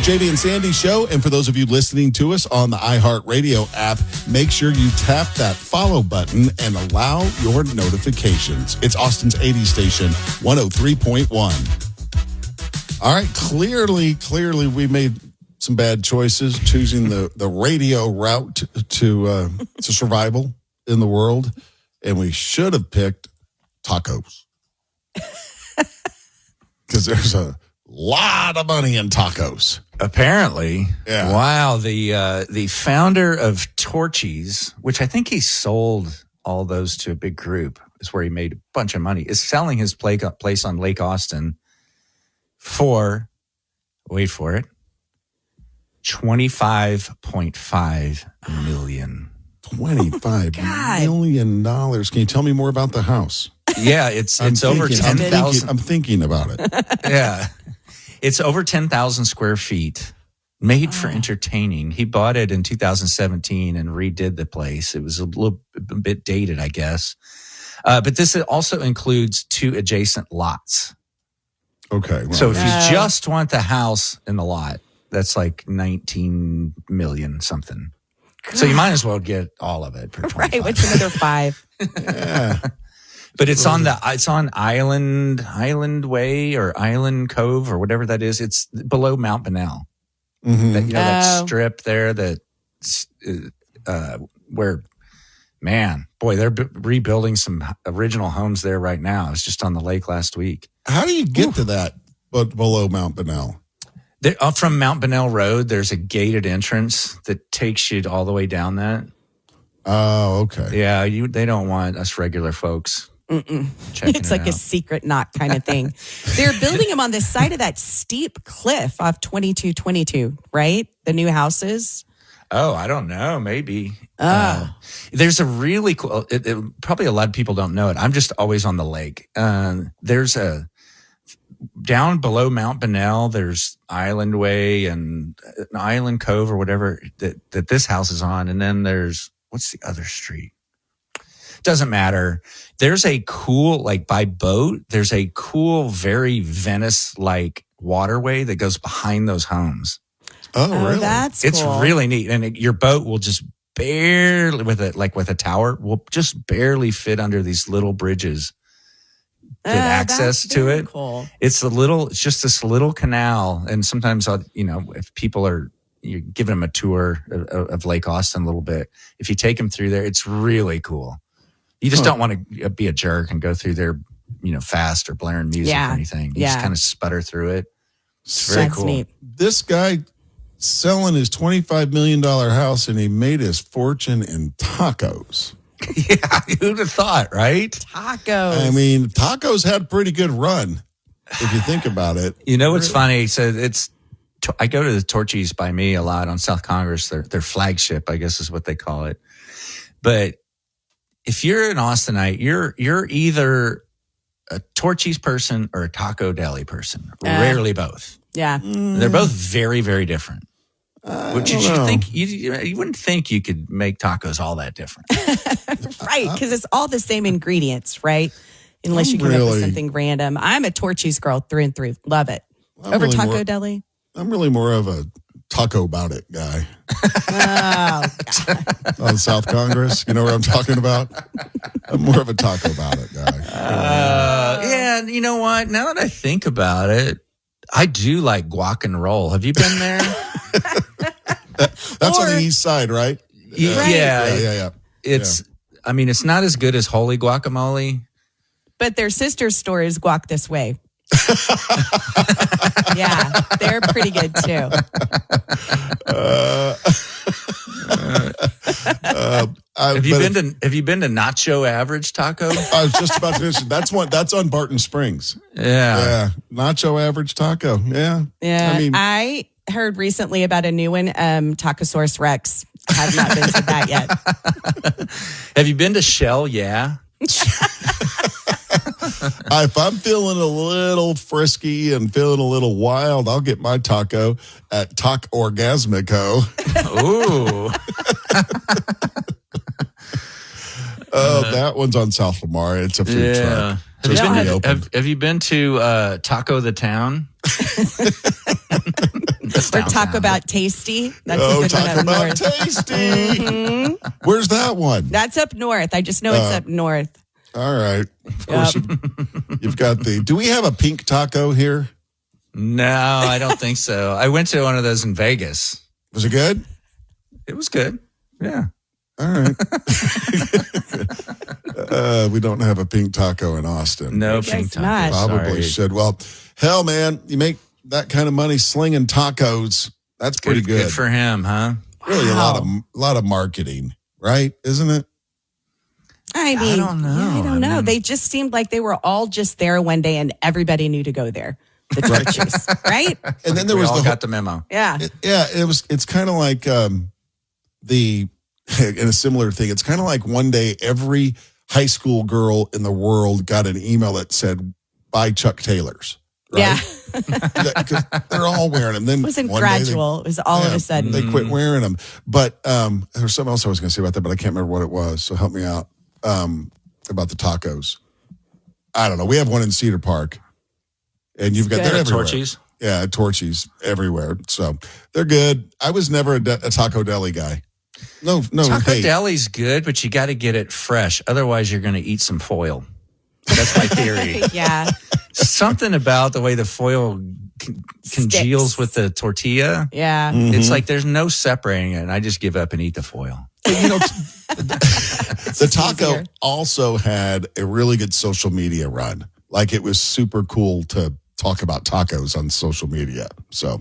JB and Sandy Show. And for those of you listening to us on the iHeartRadio app, make sure you tap that follow button and allow your notifications. It's Austin's 80 station, 103.1. All right, clearly we made some bad choices choosing the radio route to survival in the world. And we should have picked tacos. Because there's a lot of money in tacos. Apparently. Yeah. Wow. The founder of Torchy's, which I think he sold all those to a big group, is where he made a bunch of money, is selling his place on Lake Austin for, wait for it, $25.5 million. $25 million. Can you tell me more about the house? Yeah, it's over 10,000. I'm thinking about it. Yeah. It's over 10,000 square feet, made for entertaining. He bought it in 2017 and redid the place. It was a bit dated, I guess. But this also includes 2 adjacent lots. Okay. Well, so if you just want the house and the lot, that's like 19 million something. God. So you might as well get all of it for 25. Right, what's another 5? Yeah. But it's on Island Way or Island Cove or whatever that is. It's below Mount Bunnell. Mm-hmm. That strip there where, man, boy, they're rebuilding some original homes there right now. I was just on the lake last week. How do you get to that below Mount Bunnell? From Mount Bunnell Road, there's a gated entrance that takes you all the way down that. Oh, okay. Yeah, they don't want us regular folks. It's like a secret knock kind of thing. They're building them on the side of that steep cliff off 2222, right? The new houses. Oh, I don't know. Maybe. There's a really cool, probably a lot of people don't know it. I'm just always on the lake. There's down below Mount Bunnell, there's Island Way and Island Cove or whatever that this house is on. And then there's, what's the other street? Doesn't matter. There's a cool, like by boat, there's a cool, very Venice-like waterway that goes behind those homes. Oh, really? It's cool. Really neat. And your boat will just barely, with a tower, will just barely fit under these little bridges. Get access to it. Cool. It's just this little canal. And sometimes, if people you're giving them a tour of Lake Austin a little bit, if you take them through there, it's really cool. You just don't want to be a jerk and go through there, fast or blaring music or anything. You just kind of sputter through it. It's very cool. Neat. This guy selling his $25 million house, and he made his fortune in tacos. Yeah, who'd have thought, right? Tacos. I mean, tacos had a pretty good run, if you think about it. You know what's funny? So I go to the Torchy's by me a lot on South Congress. Their flagship, I guess is what they call it. But if you're an Austinite, you're either a Torchy's person or a Taco Deli person. Rarely both. Yeah. They're both very, very different. Which you think you wouldn't think you could make tacos all that different. Right, because it's all the same ingredients, right? Unless you come up with something random. I'm a Torchy's girl through and through. Love it. Over really Taco Deli? I'm really more of a taco about it guy. Oh, God. On South Congress. You know what I'm talking about? I'm more of a taco about it guy. Yeah, you know what? Now that I think about it, I do like guac and roll. Have you been there? That's on the east side, right? Yeah. It's not as good as Holy Guacamole. But their sister store is Guac This Way. Yeah, they're pretty good too. Have you been to Nacho Average Taco? I was just about to mention that's on Barton Springs. Yeah. Nacho Average Taco. Yeah. I heard recently about a new one, Tacosaurus Rex. I have not been to that yet. Have you been to Shell? Yeah. If I'm feeling a little frisky and feeling a little wild, I'll get my taco at Tac Orgasmico. Ooh. That one's on South Lamar. It's a food truck. Have you been to Taco the Town? That's Or talk downtown. about Tasty. That's a Oh, good one talk up about north. Tasty. Where's that one? That's up north. I just know it's up north. All right. Of course, you've got do we have a pink taco here? No, I don't think so. I went to one of those in Vegas. Was it good? It was good. Yeah. All right. We don't have a pink taco in Austin. No guess pink taco. not. Probably Sorry. should. Well, hell, man, you make that kind of money slinging tacos. That's pretty good. Good for him, huh? Really, Wow. a lot of marketing, right? Isn't it? I mean, don't know. yeah, I don't know. I mean- They just seemed like they were all just there one day and everybody knew to go there. The churches, right? And then there We was all the got the memo. Yeah. It's kind of like in a similar thing. It's kind of like one day every high school girl in the world got an email that said, "Buy Chuck Taylors." Right? Yeah. 'Cause they're all wearing them. Then It wasn't one day gradual. It was all of a sudden. they quit wearing them. But there was something else I was going to say about that, but I can't remember what it was. So help me out about the tacos. I don't know. We have one in Cedar Park, and you've got Good. they're everywhere. Torchies? Yeah, Torchies everywhere. So they're good. I was never a Taco Deli guy. No, Taco hate. Deli's good, but you got to get it fresh. Otherwise, you're going to eat some foil. That's my theory. Yeah. Something about the way the foil congeals Sticks. with the tortilla. Yeah. It's like there's no separating it, and I just give up and eat the foil. You know, the taco easier. also had a really good social media run. Like it was super cool to talk about tacos on social media. So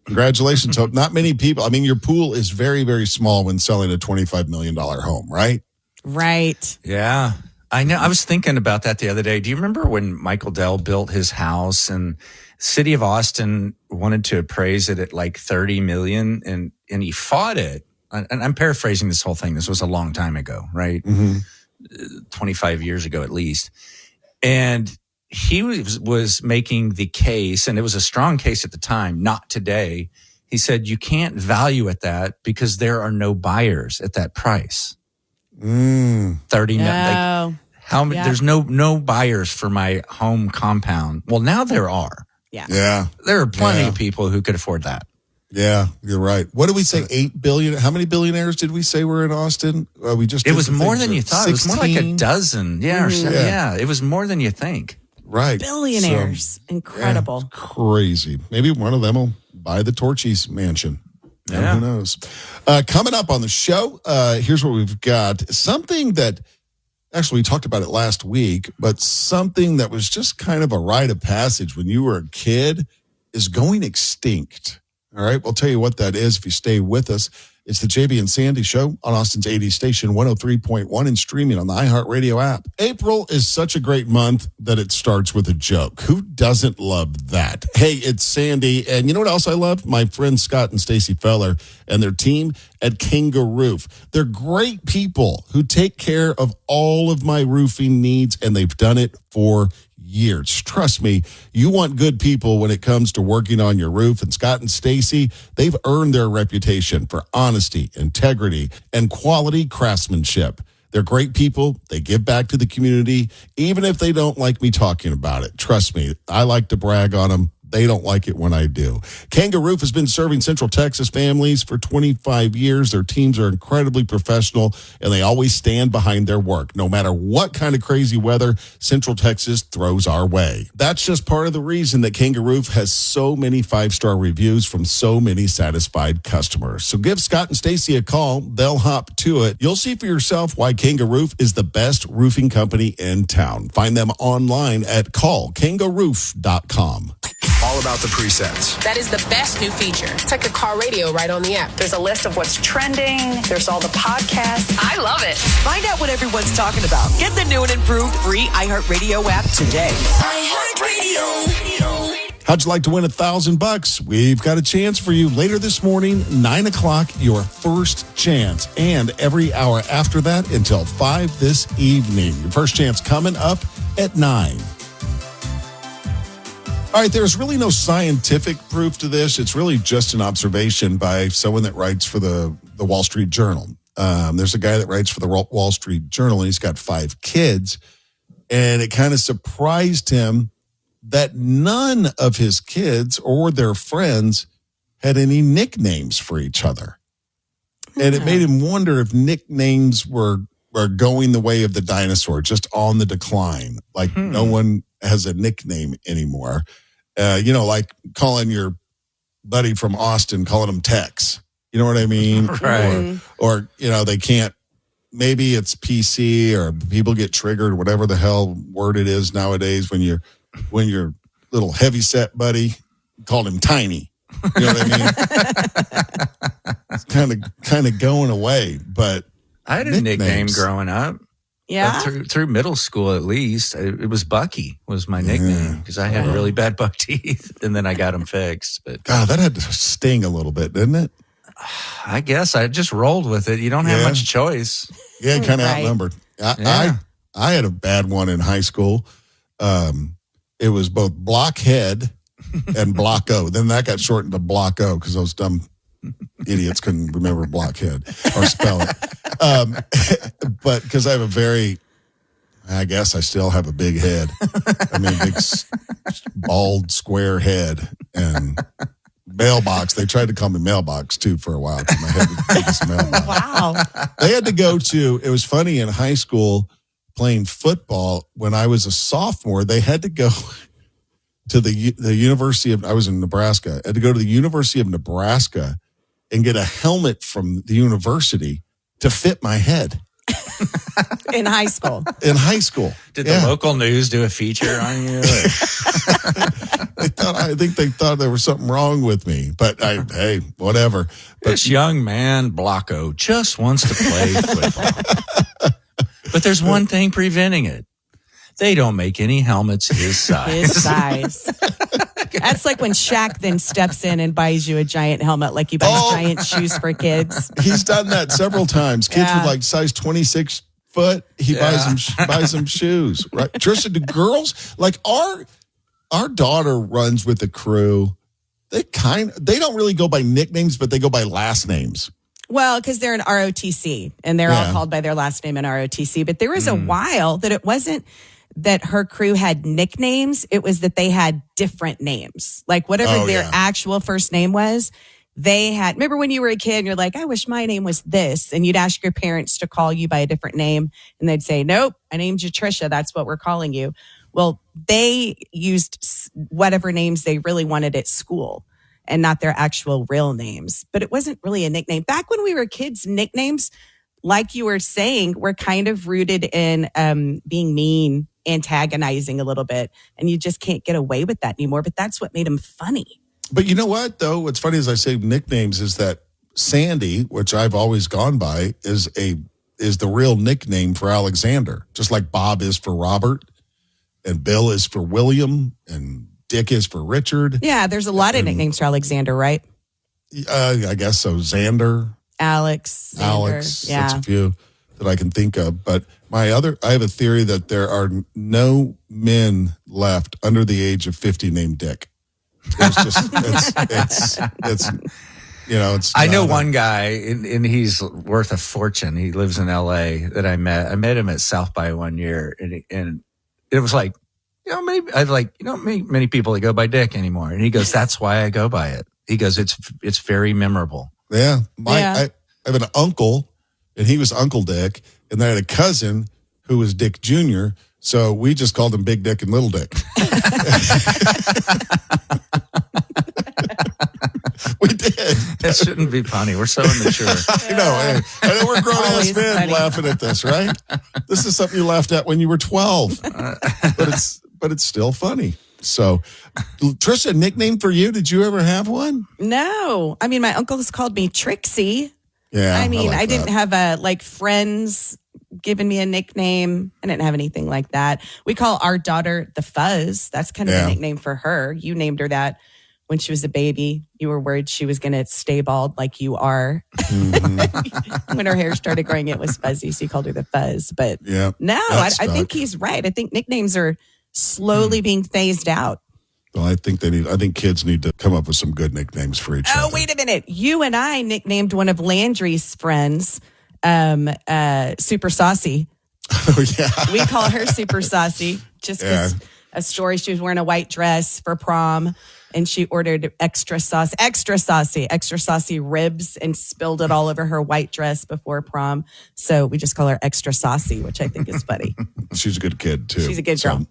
congratulations. Hope not many people. I mean, your pool is very, very small when selling a $25 million home, right? Right. Yeah. I know. I was thinking about that the other day. Do you remember when Michael Dell built his house and city of Austin wanted to appraise it at like 30 million and he fought it? And I'm paraphrasing this whole thing. This was a long time ago, right? 25 years ago at least. And he was making the case, and it was a strong case at the time, not today. He said, you can't value at that because there are no buyers at that price. 30 million. No. How many? Yeah. There's no buyers for my home compound. Well, now there are. Yeah. There are plenty Yeah. of people who could afford that. Yeah, you're right. What did we say? 8 billion. How many billionaires did we say were in Austin? We just It did was the more things than of you thought. It was more like a 16? dozen. Yeah, or so, Yeah. yeah. It was more than you think. Right. Billionaires. Incredible. Yeah, crazy. Maybe one of them will buy the Torchies mansion. Yeah. Who knows? Coming up on the show, here's what we've got. Something that, actually, we talked about it last week, but something that was just kind of a rite of passage when you were a kid is going extinct. All right, we'll tell you what that is if you stay with us. It's the JB and Sandy Show on Austin's 80 station, 103.1, and streaming on the iHeartRadio app. April is such a great month that it starts with a joke. Who doesn't love that? Hey, it's Sandy, and you know what else I love? My friends Scott and Stacy Feller and their team at Kangaroo. They're great people who take care of all of my roofing needs, and they've done it for years. Trust me, you want good people when it comes to working on your roof. And Scott and Stacy, they've earned their reputation for honesty, integrity, and quality craftsmanship. They're great people. They give back to the community, even if they don't like me talking about it. Trust me, I like to brag on them. They don't like it when I do. Kangaroo has been serving Central Texas families for 25 years. Their teams are incredibly professional, and they always stand behind their work. No matter what kind of crazy weather Central Texas throws our way. That's just part of the reason that Kangaroo has so many 5-star reviews from so many satisfied customers. So give Scott and Stacy a call. They'll hop to it. You'll see for yourself why Kangaroo is the best roofing company in town. Find them online at callkangaroo.com. All about the presets. That is the best new feature. It's like a car radio right on the app. There's a list of what's trending. There's all the podcasts. I love it. Find out what everyone's talking about. Get the new and improved free iHeartRadio app today. How'd you like to win $1,000? We've got a chance for you later this morning, 9 o'clock, your first chance. And every hour after that until 5 this evening. Your first chance coming up at 9. All right, there's really no scientific proof to this. It's really just an observation by someone that writes for the Wall Street Journal. There's a guy that writes for the Wall Street Journal, and he's got 5 kids. And it kind of surprised him that none of his kids or their friends had any nicknames for each other. And it made him wonder if nicknames were going the way of the dinosaur, just on the decline. Like no one has a nickname anymore. Like calling your buddy from Austin, calling him Tex. You know what I mean? Right. Or they can't, maybe it's PC or people get triggered, whatever the hell word it is nowadays when your little heavyset buddy called him Tiny. You know what I mean? It's kind of going away, but I had a nickname growing up. Yeah. Through middle school, at least, it was Bucky was my nickname because I had really bad buck teeth, and then I got them fixed. But God, that had to sting a little bit, didn't it? I guess I just rolled with it. You don't have much choice. Yeah, kind of Right. outnumbered. I had a bad one in high school. It was both Blockhead and Blocko. Then that got shortened to Blocko because those dumb idiots couldn't remember Blockhead or spell it. But because I have I guess I still have a big head. I mean, big bald square head and mailbox. They tried to call me mailbox too for a while. My head was the biggest mailbox. Wow. They had to go to, it was funny in high school playing football when I was a sophomore, they had to go to the University of, I was in Nebraska, I had to go to the University of Nebraska and get a helmet from the university to fit my head. In high school. In high school. Did the local news do a feature on you? I think they thought there was something wrong with me, but hey, whatever. But This young man, Blocko, just wants to play football. But there's one thing preventing it. They don't make any helmets his size. His size. That's like when Shaq then steps in and buys you a giant helmet, like he buys giant shoes for kids. he's done that several times. Kids with like size 26 foot, he buys them shoes. Right, Trisha, do girls like our daughter runs with the crew? They don't really go by nicknames, but they go by last names. Well, because they're an ROTC and they're all called by their last name in ROTC. But there was a while that it wasn't that her crew had nicknames. It was that they had different names. Like whatever their actual first name was, they had. Remember when you were a kid and you're like, I wish my name was this. And you'd ask your parents to call you by a different name. And they'd say, nope, I named you Trisha. That's what we're calling you. Well, they used whatever names they really wanted at school and not their actual real names. But it wasn't really a nickname. Back when we were kids, nicknames, like you were saying, were kind of rooted in being mean, antagonizing a little bit. And you just can't get away with that anymore. But that's what made them funny. But you know what, though? What's funny as I say nicknames is that Sandy, which I've always gone by, is the real nickname for Alexander. Just like Bob is for Robert and Bill is for William and Dick is for Richard. Yeah, there's a lot of nicknames for Alexander, right? I guess so. Xander. Alex. Xander, Alex. yeah. That's a few that I can think of. But I have a theory that there are no men left under the age of 50 named Dick. It's just, it's. I know one guy, and he's worth a fortune. He lives in L.A. that I met. I met him at South by one year, and it was like, many people that go by Dick anymore. And he goes, that's why I go by it. He goes, it's very memorable. Yeah. I have an uncle, and he was Uncle Dick, and I had a cousin who was Dick Jr., so we just called him Big Dick and Little Dick. We did. That shouldn't be funny. We're so immature. I know we're grown-ass men laughing at this, right? This is something you laughed at when you were 12. But it's still funny. So, Trisha, nickname for you? Did you ever have one? No. I mean, my uncles called me Trixie. Yeah. I mean, I didn't that. have friends giving me a nickname. I didn't have anything like that. We call our daughter the Fuzz. That's kind of a nickname for her. You named her that when she was a baby. You were worried she was going to stay bald like you are. Mm-hmm. When her hair started growing, it was fuzzy. So you called her the Fuzz. But no, I think he's right. I think nicknames are slowly being phased out. Well, I think kids need to come up with some good nicknames for each other. Oh, wait a minute. You and I nicknamed one of Landry's friends Super Saucy. Oh, yeah. We call her Super Saucy just because a story. She was wearing a white dress for prom and she ordered extra saucy ribs and spilled it all over her white dress before prom. So we just call her extra saucy, which I think is funny. She's a good kid too. She's a good girl.